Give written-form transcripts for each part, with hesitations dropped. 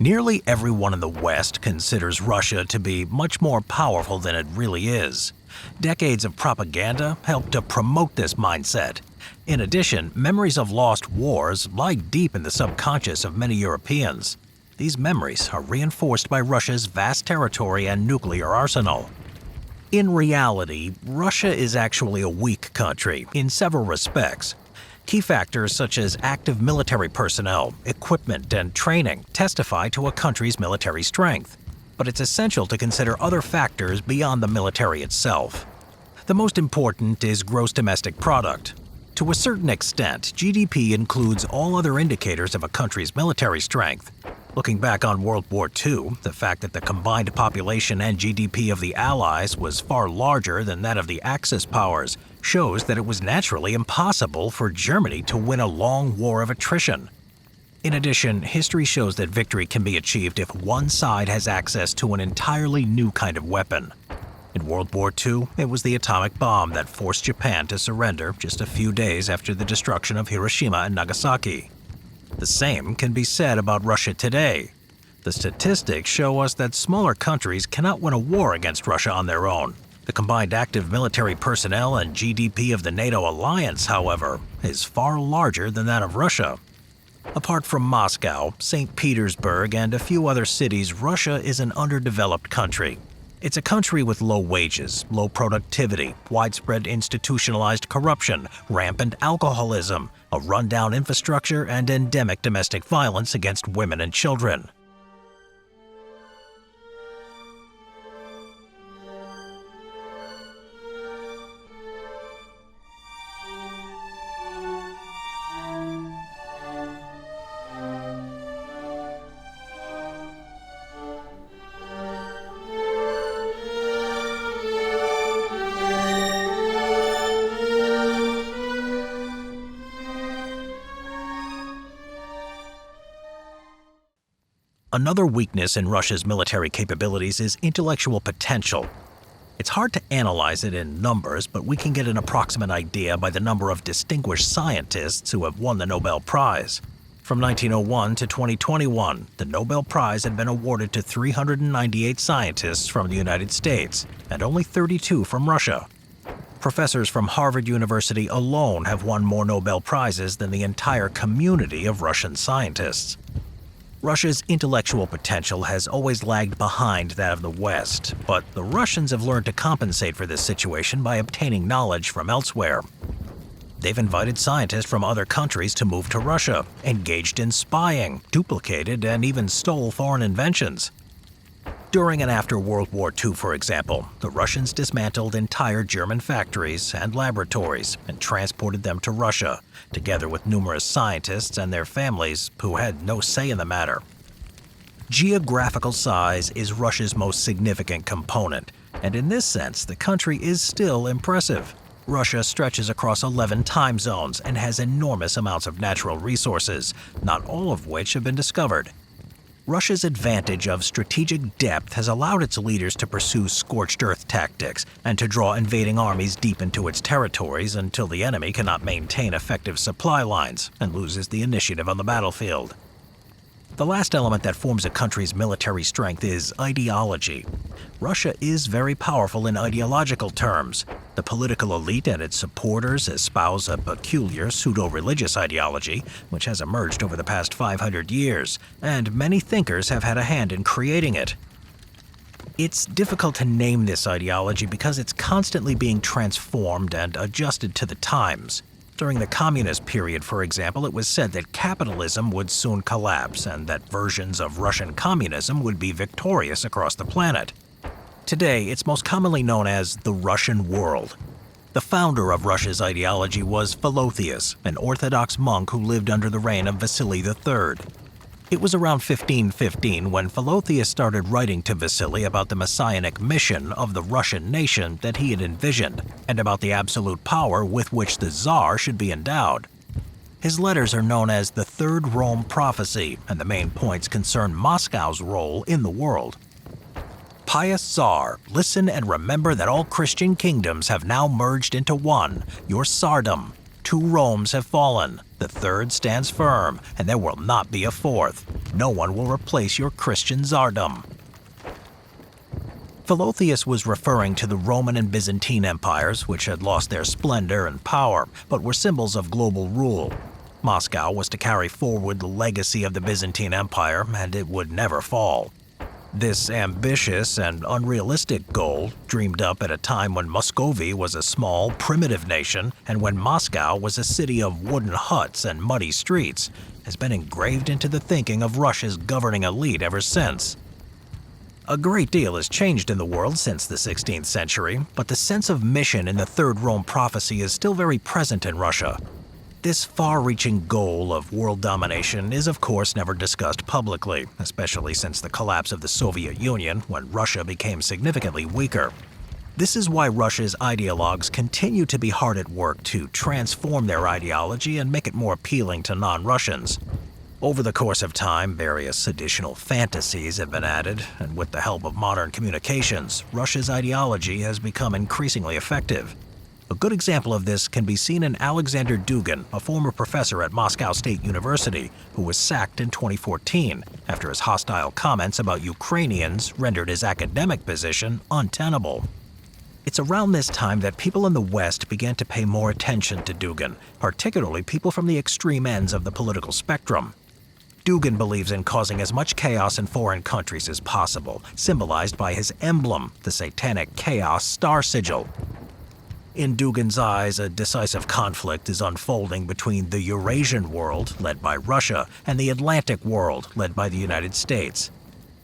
Nearly everyone in the West considers Russia to be much more powerful than it really is. Decades of propaganda helped to promote this mindset. In addition, memories of lost wars lie deep in the subconscious of many Europeans. These memories are reinforced by Russia's vast territory and nuclear arsenal. In reality, Russia is actually a weak country in several respects. Key factors such as active military personnel, equipment, and training testify to a country's military strength. But it's essential to consider other factors beyond the military itself. The most important is gross domestic product. To a certain extent, GDP includes all other indicators of a country's military strength. Looking back on World War II, the fact that the combined population and GDP of the Allies was far larger than that of the Axis powers shows that it was naturally impossible for Germany to win a long war of attrition. In addition, history shows that victory can be achieved if one side has access to an entirely new kind of weapon. In World War II, it was the atomic bomb that forced Japan to surrender just a few days after the destruction of Hiroshima and Nagasaki. The same can be said about Russia today. The statistics show us that smaller countries cannot win a war against Russia on their own. The combined active military personnel and GDP of the NATO alliance, however, is far larger than that of Russia. Apart from Moscow, St. Petersburg, and a few other cities, Russia is an underdeveloped country. It's a country with low wages, low productivity, widespread institutionalized corruption, rampant alcoholism, a rundown infrastructure, and endemic domestic violence against women and children. Another weakness in Russia's military capabilities is intellectual potential. It's hard to analyze it in numbers, but we can get an approximate idea by the number of distinguished scientists who have won the Nobel Prize. From 1901 to 2021, the Nobel Prize had been awarded to 398 scientists from the United States, and only 32 from Russia. Professors from Harvard University alone have won more Nobel Prizes than the entire community of Russian scientists. Russia's intellectual potential has always lagged behind that of the West, but the Russians have learned to compensate for this situation by obtaining knowledge from elsewhere. They've invited scientists from other countries to move to Russia, engaged in spying, duplicated, and even stole foreign inventions. During and after World War II, for example, the Russians dismantled entire German factories and laboratories and transported them to Russia, together with numerous scientists and their families who had no say in the matter. Geographical size is Russia's most significant component, and in this sense, the country is still impressive. Russia stretches across 11 time zones and has enormous amounts of natural resources, not all of which have been discovered. Russia's advantage of strategic depth has allowed its leaders to pursue scorched earth tactics and to draw invading armies deep into its territories until the enemy cannot maintain effective supply lines and loses the initiative on the battlefield. The last element that forms a country's military strength is ideology. Russia is very powerful in ideological terms. The political elite and its supporters espouse a peculiar pseudo-religious ideology, which has emerged over the past 500 years, and many thinkers have had a hand in creating it. It's difficult to name this ideology because it's constantly being transformed and adjusted to the times. During the communist period, for example, it was said that capitalism would soon collapse and that versions of Russian communism would be victorious across the planet. Today, it's most commonly known as the Russian world. The founder of Russia's ideology was Philotheus, an Orthodox monk who lived under the reign of Vasily III. It was around 1515 when Philotheus started writing to Vasily about the messianic mission of the Russian nation that he had envisioned, and about the absolute power with which the Tsar should be endowed. His letters are known as the Third Rome Prophecy, and the main points concern Moscow's role in the world. Pious Tsar, listen and remember that all Christian kingdoms have now merged into one, your tsardom. 2 Romes have fallen, the 3rd stands firm, and there will not be a 4th. No one will replace your Christian tsardom. Philotheus was referring to the Roman and Byzantine empires, which had lost their splendor and power, but were symbols of global rule. Moscow was to carry forward the legacy of the Byzantine Empire, and it would never fall. This ambitious and unrealistic goal, dreamed up at a time when Muscovy was a small, primitive nation and when Moscow was a city of wooden huts and muddy streets, has been engraved into the thinking of Russia's governing elite ever since. A great deal has changed in the world since the 16th century, but the sense of mission in the Third Rome prophecy is still very present in Russia. This far-reaching goal of world domination is of course never discussed publicly, especially since the collapse of the Soviet Union when Russia became significantly weaker. This is why Russia's ideologues continue to be hard at work to transform their ideology and make it more appealing to non-Russians. Over the course of time, various additional fantasies have been added, and with the help of modern communications, Russia's ideology has become increasingly effective. A good example of this can be seen in Alexander Dugin, a former professor at Moscow State University, who was sacked in 2014 after his hostile comments about Ukrainians rendered his academic position untenable. It's around this time that people in the West began to pay more attention to Dugin, particularly people from the extreme ends of the political spectrum. Dugin believes in causing as much chaos in foreign countries as possible, symbolized by his emblem, the satanic chaos star sigil. In Dugin's eyes, a decisive conflict is unfolding between the Eurasian world, led by Russia, and the Atlantic world, led by the United States.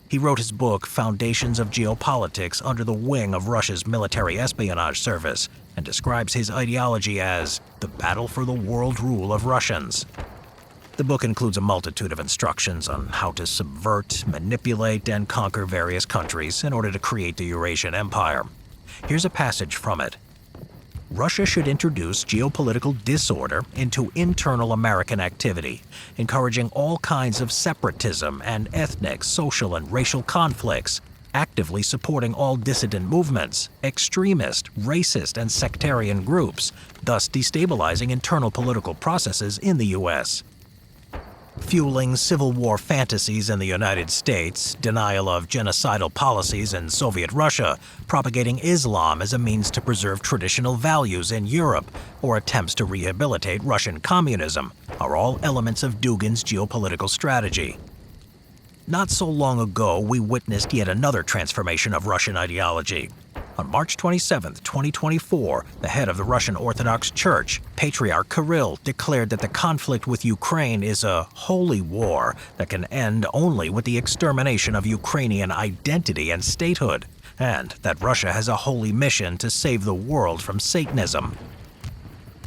He wrote his book, Foundations of Geopolitics, under the wing of Russia's military espionage service, and describes his ideology as the battle for the world rule of Russians. The book includes a multitude of instructions on how to subvert, manipulate, and conquer various countries in order to create the Eurasian Empire. Here's a passage from it. Russia should introduce geopolitical disorder into internal American activity, encouraging all kinds of separatism and ethnic, social, and racial conflicts, actively supporting all dissident movements, extremist, racist, and sectarian groups, thus destabilizing internal political processes in the U.S. Fueling civil war fantasies in the United States, denial of genocidal policies in Soviet Russia, propagating Islam as a means to preserve traditional values in Europe, or attempts to rehabilitate Russian communism are all elements of Dugin's geopolitical strategy. Not so long ago, we witnessed yet another transformation of Russian ideology. On March 27, 2024, the head of the Russian Orthodox Church, Patriarch Kirill, declared that the conflict with Ukraine is a holy war that can end only with the extermination of Ukrainian identity and statehood, and that Russia has a holy mission to save the world from Satanism.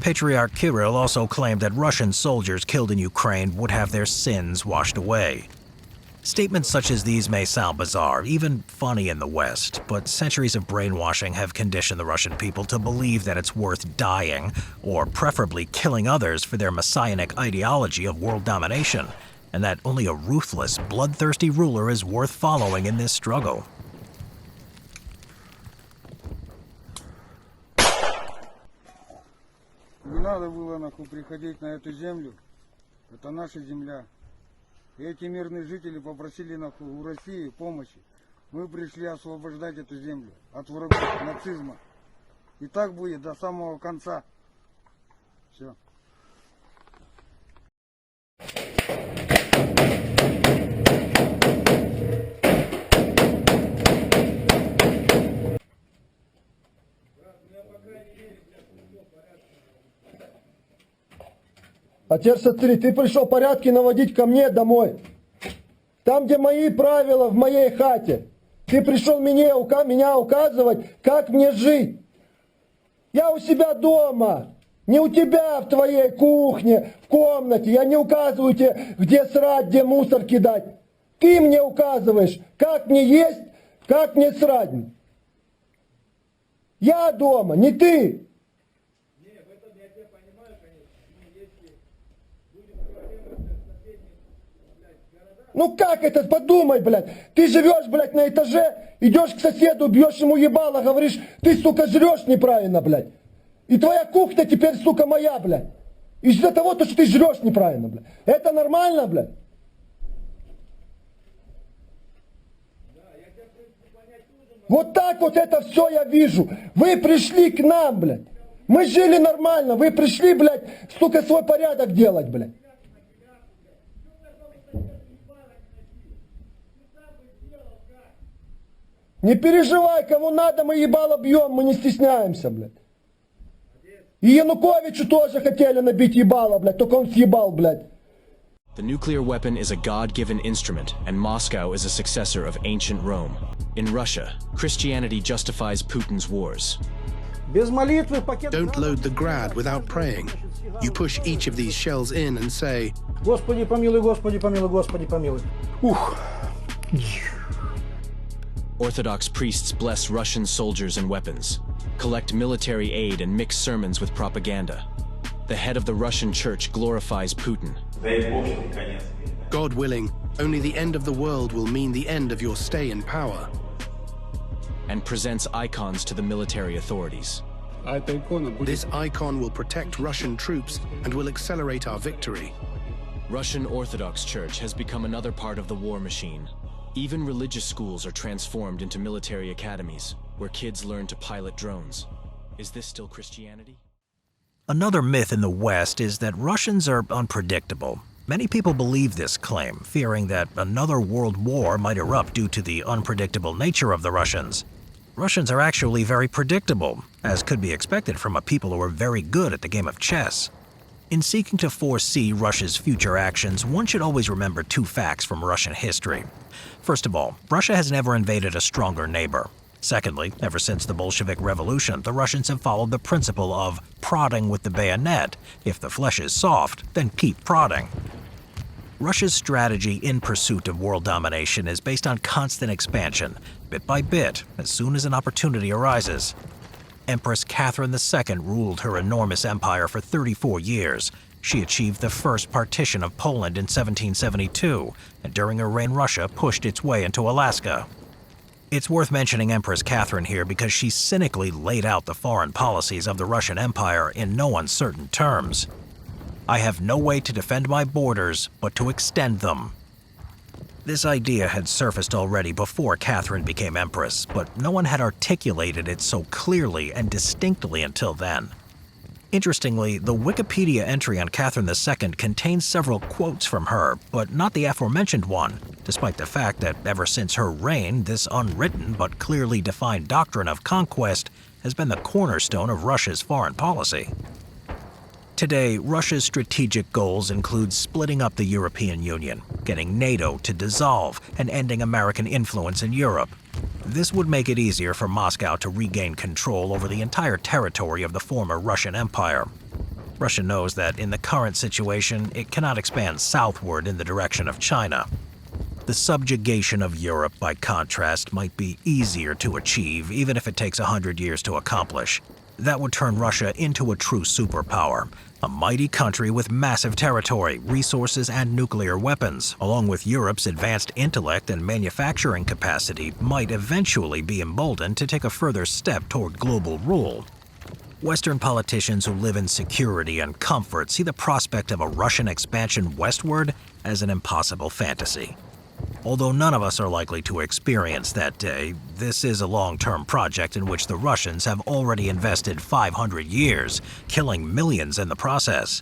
Patriarch Kirill also claimed that Russian soldiers killed in Ukraine would have their sins washed away. Statements such as these may sound bizarre, even funny in the West, but centuries of brainwashing have conditioned the Russian people to believe that it's worth dying, or preferably killing others for their messianic ideology of world domination, and that only a ruthless, bloodthirsty ruler is worth following in this struggle. Не надо было приходить на эту землю. Это наша земля. И эти мирные жители попросили у России помощи. Мы пришли освобождать эту землю от врагов нацизма. И так будет до самого конца. Все. А теперь смотри, ты пришел порядки наводить ко мне домой. Там, где мои правила в моей хате. Ты пришел меня указывать, как мне жить. Я у себя дома. Не у тебя в твоей кухне, в комнате. Я не указываю тебе, где срать, где мусор кидать. Ты мне указываешь, как мне есть, как мне срать. Я дома, не ты. Ну как это, подумай, блядь. Ты живешь, блядь, на этаже, идешь к соседу, бьешь ему ебало, говоришь, ты, сука, жрешь неправильно, блядь. И твоя кухня теперь, сука, моя, блядь. Из-за того, что ты жрешь неправильно, блядь. Это нормально, блядь? Вот так вот это все я вижу. Вы пришли к нам, блядь. Мы жили нормально. Вы пришли, блядь, сука, свой порядок делать, блядь. Не переживай, кому надо, мы ебало бьем, мы не стесняемся, блядь. И Януковичу тоже хотели набить ебало, блядь, только он съебал, блядь. The nuclear weapon is a God-given instrument, and Moscow is a successor of ancient Rome. In Russia, Christianity justifies Putin's wars. Don't load the Grad without praying. You push each of these shells in and say, Господи помилуй, Господи помилуй, Господи помилуй. Orthodox priests bless Russian soldiers and weapons, collect military aid and mix sermons with propaganda. The head of the Russian church glorifies Putin. God willing, only the end of the world will mean the end of your stay in power. And presents icons to the military authorities. This icon will protect Russian troops and will accelerate our victory. Russian Orthodox Church has become another part of the war machine. Even religious schools are transformed into military academies, where kids learn to pilot drones. Is this still Christianity? Another myth in the West is that Russians are unpredictable. Many people believe this claim, fearing that another world war might erupt due to the unpredictable nature of the Russians. Russians are actually very predictable, as could be expected from a people who are very good at the game of chess. In seeking to foresee Russia's future actions, one should always remember two facts from Russian history. First of all, Russia has never invaded a stronger neighbor. Secondly, ever since the Bolshevik Revolution, the Russians have followed the principle of prodding with the bayonet. If the flesh is soft, then keep prodding. Russia's strategy in pursuit of world domination is based on constant expansion, bit by bit, as soon as an opportunity arises. Empress Catherine II ruled her enormous empire for 34 years. She achieved the first partition of Poland in 1772, and during her reign Russia pushed its way into Alaska. It's worth mentioning Empress Catherine here because she cynically laid out the foreign policies of the Russian Empire in no uncertain terms. I have no way to defend my borders but to extend them. This idea had surfaced already before Catherine became empress, but no one had articulated it so clearly and distinctly until then. Interestingly, the Wikipedia entry on Catherine II contains several quotes from her, but not the aforementioned one, despite the fact that ever since her reign, this unwritten but clearly defined doctrine of conquest has been the cornerstone of Russia's foreign policy. Today, Russia's strategic goals include splitting up the European Union, getting NATO to dissolve, and ending American influence in Europe. This would make it easier for Moscow to regain control over the entire territory of the former Russian Empire. Russia knows that in the current situation, it cannot expand southward in the direction of China. The subjugation of Europe, by contrast, might be easier to achieve, even if it takes 100 years to accomplish. That would turn Russia into a true superpower, a mighty country with massive territory, resources, and nuclear weapons, along with Europe's advanced intellect and manufacturing capacity, might eventually be emboldened to take a further step toward global rule. Western politicians who live in security and comfort see the prospect of a Russian expansion westward as an impossible fantasy. Although none of us are likely to experience that day, this is a long-term project in which the Russians have already invested 500 years, killing millions in the process.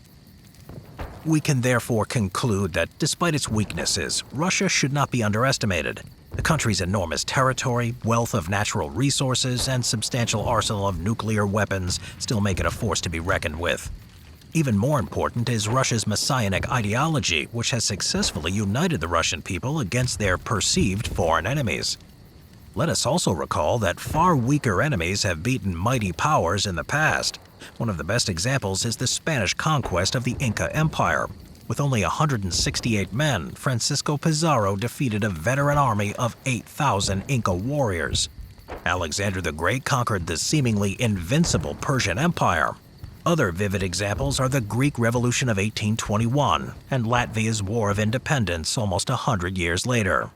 We can therefore conclude that despite its weaknesses, Russia should not be underestimated. The country's enormous territory, wealth of natural resources, and substantial arsenal of nuclear weapons still make it a force to be reckoned with. Even more important is Russia's messianic ideology, which has successfully united the Russian people against their perceived foreign enemies. Let us also recall that far weaker enemies have beaten mighty powers in the past. One of the best examples is the Spanish conquest of the Inca Empire. With only 168 men, Francisco Pizarro defeated a veteran army of 8,000 Inca warriors. Alexander the Great conquered the seemingly invincible Persian Empire. Other vivid examples are the Greek Revolution of 1821 and Latvia's War of Independence almost 100 years later.